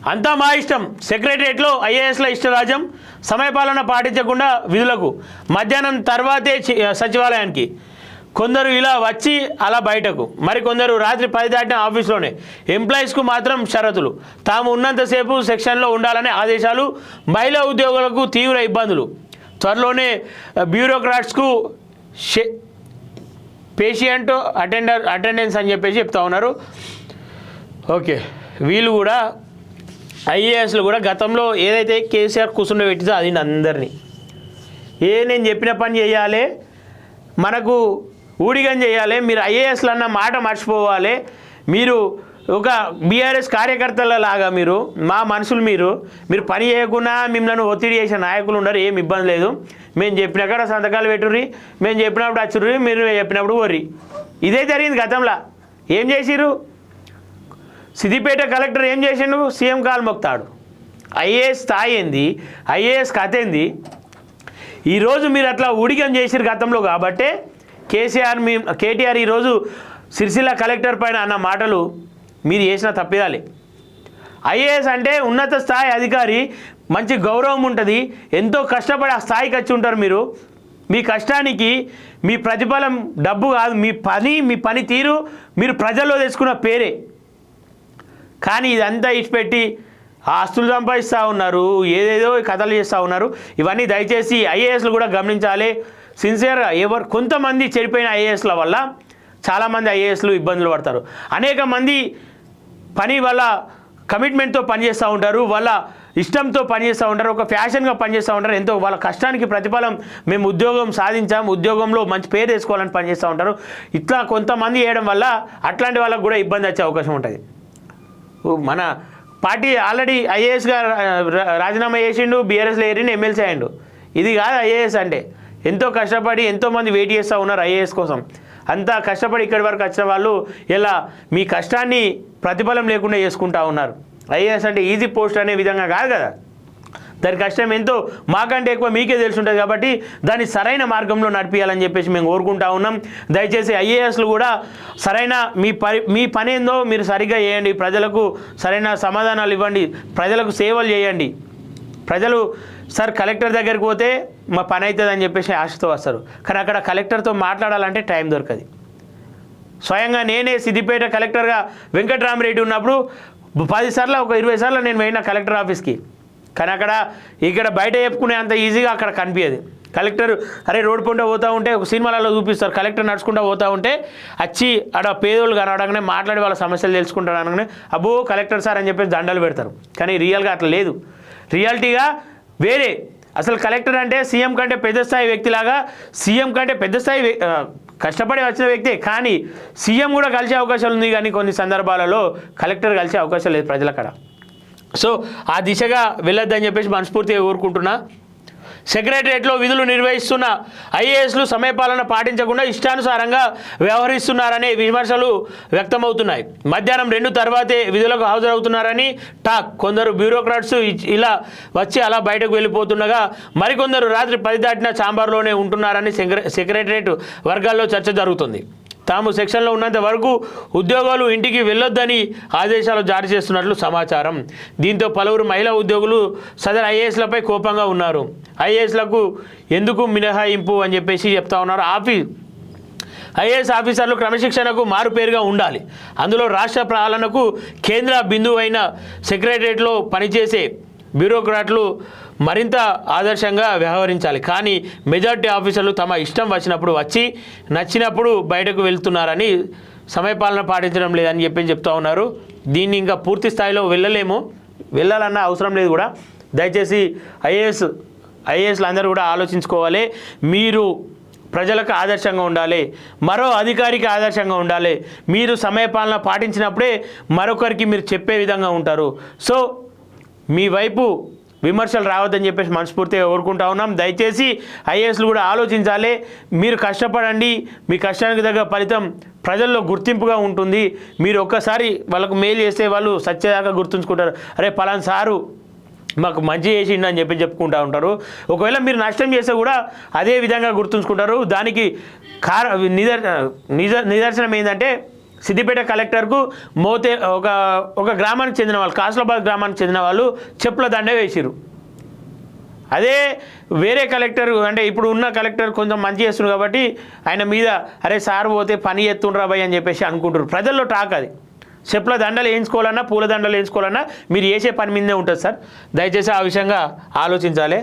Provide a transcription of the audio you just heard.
అంతా మా ఇష్టం. సెక్రటరియట్లో ఐఏఎస్ల ఇష్టరాజ్యం, సమయపాలన పాటించకుండా విధులకు, మధ్యాహ్నం తర్వాతే సచివాలయానికి, కొందరు ఇలా వచ్చి అలా బయటకు, మరికొందరు రాత్రి 10 దాటిన ఆఫీస్లోనే. ఎంప్లాయీస్కు మాత్రం షరతులు, తాము ఉన్నంతసేపు సెక్షన్లో ఉండాలనే ఆదేశాలు, మహిళా ఉద్యోగులకు తీవ్ర ఇబ్బందులు. త్వరలోనే బ్యూరోక్రాట్స్కు పేషియంట్ అటెండెన్స్ అని చెప్పేసి చెప్తా ఉన్నారు. ఓకే, వీళ్ళు కూడా ఐఏఎస్లు కూడా గతంలో ఏదైతే కేసీఆర్ కూర్చుండ పెట్టిందో అది అందరినీ నేను చెప్పిన పని చేయాలి, మనకు ఊడిగం చేయాలి, మీరు ఐఏఎస్లు అన్న మాట మర్చిపోవాలి, మీరు ఒక బీఆర్ఎస్ కార్యకర్తల లాగా మీరు మా మనుషులు, మీరు పని చేయకుండా మిమ్మల్ని ఒత్తిడి చేసే నాయకులు ఉండరు, ఏం ఇబ్బంది లేదు, మేము చెప్పిన కాడ సంతకాలు పెట్టుర్రి, మేము చెప్పినప్పుడు వచ్చుర్రి, మీరు చెప్పినప్పుడు వర్రి. ఇదే జరిగింది గతంలో. ఏం చేసిర్రు? సిద్దిపేట కలెక్టర్ ఏం చేసిండు? సీఎం కాలు మొక్తాడు. ఐఏఎస్ స్థాయి ఏంది, ఐఏఎస్ కథ ఏంది? ఈరోజు మీరు అట్లా ఊడిగం చేసిరు గతంలో కాబట్టే కేటీఆర్ ఈరోజు సిరిసిల్ల కలెక్టర్ పైన అన్న మాటలు మీరు చేసిన తప్పిదాలే. ఐఏఎస్ అంటే ఉన్నత స్థాయి అధికారి, మంచి గౌరవం ఉంటుంది, ఎంతో కష్టపడి ఆ స్థాయికి వచ్చి ఉంటారు. మీరు మీ కష్టానికి మీ ప్రతిఫలం డబ్బు కాదు, మీ పని తీరు, మీరు ప్రజల్లో తెచ్చుకున్న పేరే. కానీ ఇదంతా ఇచ్చిపెట్టి ఆస్తులు సంపాదిస్తూ ఉన్నారు, ఏదేదో కథలు చేస్తూ ఉన్నారు. ఇవన్నీ దయచేసి ఐఏఎస్లు కూడా గమనించాలి. సిన్సియర్గా కొంతమంది చెడిపోయిన ఐఏఎస్ల వల్ల చాలామంది ఐఏఎస్లు ఇబ్బందులు పడతారు. అనేక మంది పని వల్ల కమిట్మెంట్తో పనిచేస్తూ ఉంటారు, వాళ్ళ ఇష్టంతో పనిచేస్తూ ఉంటారు, ఒక ఫ్యాషన్గా పనిచేస్తూ ఉంటారు. ఎంతో వాళ్ళ కష్టానికి ప్రతిఫలం మేము ఉద్యోగం సాధించాం, ఉద్యోగంలో మంచి పేరు తెచ్చుకోవాలని పనిచేస్తూ ఉంటారు. ఇట్లా కొంతమంది చేయడం వల్ల అట్లాంటి వాళ్ళకు కూడా ఇబ్బంది వచ్చే అవకాశం ఉంటుంది. మన పార్టీ ఆల్రెడీ ఐఏఎస్గా రాజీనామా చేసిండు, బీఆర్ఎస్లో ఏరిని ఎమ్మెల్సీ అయ్యిండు. ఇది కాదు ఐఏఎస్ అంటే. ఎంతో కష్టపడి ఎంతోమంది వెయిట్ చేస్తూ ఉన్నారు ఐఏఎస్ కోసం. అంతా కష్టపడి ఇక్కడి వరకు వచ్చిన వాళ్ళు ఇలా మీ కష్టాన్ని ప్రతిఫలం లేకుండా చేసుకుంటూ ఉన్నారు. ఐఏఎస్ అంటే ఈజీ పోస్ట్ అనే విధంగా కాదు కదా. దాని కష్టం ఎంతో మాకంటే ఎక్కువ మీకే తెలిసి ఉంటుంది. కాబట్టి దాన్ని సరైన మార్గంలో నడిపించాలని చెప్పేసి మేము కోరుకుంటా ఉన్నాం. దయచేసి ఐఏఎస్లు కూడా సరైన మీ పని ఏందో మీరు సరిగ్గా చేయండి, ప్రజలకు సరైన సమాధానాలు ఇవ్వండి, ప్రజలకు సేవలు చేయండి. ప్రజలు సార్ కలెక్టర్ దగ్గరికి పోతే మా పని అవుతుంది అని చెప్పేసి ఆశతో వస్తారు, కానీ అక్కడ కలెక్టర్తో మాట్లాడాలంటే టైం దొరకదు. స్వయంగా నేనే సిద్దిపేట కలెక్టర్గా వెంకట్రామరెడ్డి ఉన్నప్పుడు 10 సార్లు ఒక 20 సార్లు నేను పోయిన కలెక్టర్ ఆఫీస్కి. కానీ ఇక్కడ బయట చెప్పుకునే అంత ఈజీగా అక్కడ కనిపించదు. కలెక్టర్ అరే రోడ్డు పంట పోతూ ఉంటే ఒక సినిమాలలో చూపిస్తారు, కలెక్టర్ నడుచుకుంటూ పోతూ ఉంటే వచ్చి ఆడ పేదోళ్ళు కనవడంగానే మాట్లాడి వాళ్ళ సమస్యలు తెలుసుకుంటారు అనగానే అబ్బో కలెక్టర్ సార్ అని చెప్పేసి దండలు పెడతారు. కానీ రియల్గా అట్లా లేదు. రియాలిటీగా వేరే. అసలు కలెక్టర్ అంటే సీఎం కంటే పెద్ద స్థాయి వ్యక్తిలాగా, సీఎం కంటే పెద్ద స్థాయి కష్టపడి వచ్చిన వ్యక్తే, కానీ సీఎం కూడా కలిసే అవకాశాలు ఉంది. కానీ కొన్ని సందర్భాలలో కలెక్టర్ కలిసే అవకాశం లేదు ప్రజలక్కడ. సో ఆ దిశగా వెళ్ళొద్దని చెప్పేసి మనస్ఫూర్తిగా కోరుకుంటున్నా. సెక్రటరియట్లో విధులు నిర్వహిస్తున్న ఐఏఎస్లు సమయపాలన పాటించకుండా ఇష్టానుసారంగా వ్యవహరిస్తున్నారనే విమర్శలు వ్యక్తమవుతున్నాయి. మధ్యాహ్నం 2 తర్వాతే విధులకు హాజరవుతున్నారని టాక్. కొందరు బ్యూరోక్రాట్స్ ఇలా వచ్చి అలా బయటకు వెళ్ళిపోతుండగా మరికొందరు రాత్రి 10 దాటిన ఛాంబర్లోనే ఉంటున్నారని సెక్రటరియట్ వర్గాల్లో చర్చ జరుగుతుంది. తాము సెక్షన్లో ఉన్నంత వరకు ఉద్యోగాలు ఇంటికి వెళ్ళొద్దని ఆదేశాలు జారీ చేస్తున్నట్లు సమాచారం. దీంతో పలువురు మహిళా ఉద్యోగులు సదరు ఐఏఎస్లపై కోపంగా ఉన్నారు. ఐఏఎస్లకు ఎందుకు మినహాయింపు అని చెప్పేసి చెప్తా ఉన్నారు. ఐఏఎస్ ఆఫీసర్లు క్రమశిక్షణకు మారుపేరుగా ఉండాలి, అందులో రాష్ట్ర పాలనకు కేంద్ర బిందువు అయిన సెక్రటరియట్లో పనిచేసే బ్యూరోక్రాట్లు మరింత ఆదర్శంగా వ్యవహరించాలి. కానీ మెజార్టీ ఆఫీసర్లు తమ ఇష్టం వచ్చినప్పుడు వచ్చి నచ్చినప్పుడు బయటకు వెళ్తున్నారని, సమయపాలన పాటించడం లేదని చెప్తా ఉన్నారు. దీన్ని ఇంకా పూర్తి స్థాయిలో వెళ్ళాలన్న అవసరం లేదు కూడా. దయచేసి ఐఏఎస్లు అందరూ కూడా ఆలోచించుకోవాలి. మీరు ప్రజలకు ఆదర్శంగా ఉండాలి, మరో అధికారికి ఆదర్శంగా ఉండాలి. మీరు సమయపాలన పాటించినప్పుడే మరొకరికి మీరు చెప్పే విధంగా ఉంటారు. సో మీ వైపు విమర్శలు రావద్దని చెప్పేసి మనస్ఫూర్తిగా కోరుకుంటా ఉన్నాం. దయచేసి ఐఏఎస్లు కూడా ఆలోచించాలి. మీరు కష్టపడండి, మీ కష్టానికి తగ్గ ఫలితం ప్రజల్లో గుర్తింపుగా ఉంటుంది. మీరు ఒక్కసారి వాళ్ళకు మెయిల్ చేస్తే వాళ్ళు సత్యదాకా గుర్తుంచుకుంటారు, అరే పలానా సారు మాకు మంచి చేసిండు అని చెప్పుకుంటూ ఉంటారు. ఒకవేళ మీరు నష్టం చేస్తే కూడా అదే విధంగా గుర్తుంచుకుంటారు. దానికి నిదర్శనం ఏంటంటే సిద్దిపేట కలెక్టర్కు మోతే ఒక గ్రామానికి చెందిన వాళ్ళు, కాస్లాబాద్ గ్రామానికి చెందిన వాళ్ళు చెప్పుల దండ వేసిరు. అదే వేరే కలెక్టర్ అంటే ఇప్పుడు ఉన్న కలెక్టర్ కొంచెం మంచి చేస్తున్నారు కాబట్టి ఆయన మీద అరే సార్ పోతే పని ఎత్తుండ్రా భయ్ అని చెప్పేసి అనుకుంటారు. ప్రజల్లో టాక్ అది. చెప్పుల దండలు వేయించుకోవాలన్నా పూల దండలు వేయించుకోవాలన్నా మీరు చేసే పని మీదే ఉంటుంది సార్. దయచేసి ఆ విషయంగా ఆలోచించాలి.